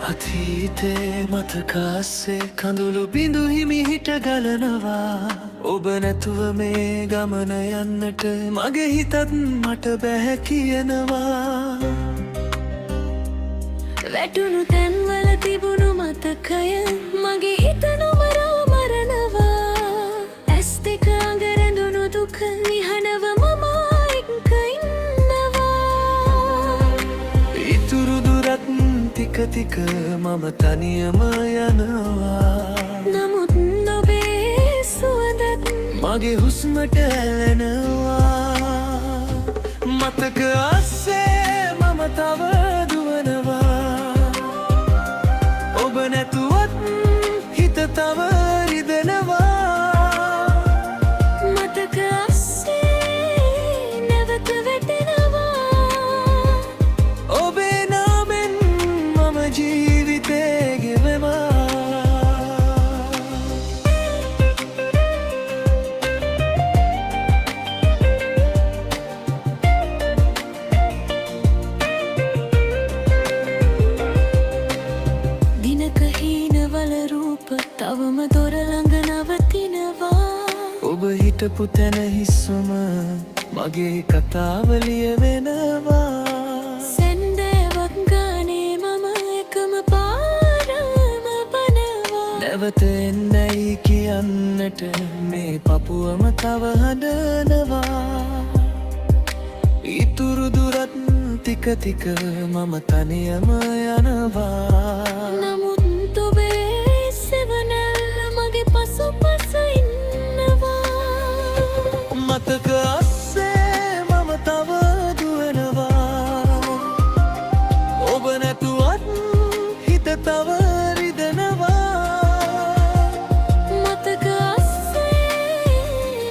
අතීතේ මතකාස්සේ කඳුළු බිඳු හිමිහිට ගලනවා. ඔබ නැතුව මේ ගමන යන්නට මගේ හිතත් මට බැහැ කියනවා. වැටුණු තැන්වල තිබුණු මතකය මගේ හිත නොමරා මරනවා. ඇස් දෙක අඟරැඳුණු දුක නිහනව මම එක්ක ඉන්නවා. ඉතුරු දුරත් ටික ටික මම තනියම යනවා. නමුත් ඔබේ සුවඳත් මගේ හුස්මට ඇලෙනවා. මතක අස්සේ මම තව දුවනවා. ඔබ නැතුවත් හිත තව රිදෙනවා. මතක අස්සේ නැවත වැටෙනවා. ඔබේ නාමෙන් මම ජීවිතේ ගෙවනවා. දිනක හීනවල රූප තවම දොර ළඟ නවතිනවා. ඔබ හිටපු තැන හිස්වම මගේ කතාව ලියවෙනවා. සැන්දෑවක් ගානේ මම එකම පාරම බනවා. නැවත එන්නයි කියන්නට මේ පපුවම තව හඬනවා. ඉතුරු දුරත් ටික ටික මම තනියම යනවා. නමුත් ඔබේ සෙවණැල්ල මගේ පසුපස ඉන්නවා. මතක අස්සේ මම තව දුවනවා. ඔබ නැතුවත් හිත තව රිදෙනවා. මතක අස්සේ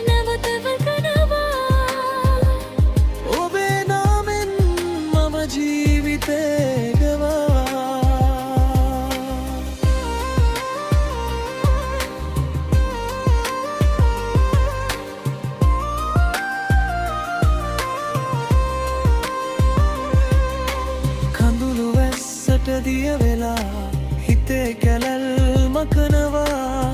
නැවත වැටෙනවා. ඔබේ නාමෙන් මම ජීවිතේ ගෙවනවා. කඳුළු වැස්සට දිය වෙලා හිතේ කැලල් මකනවා.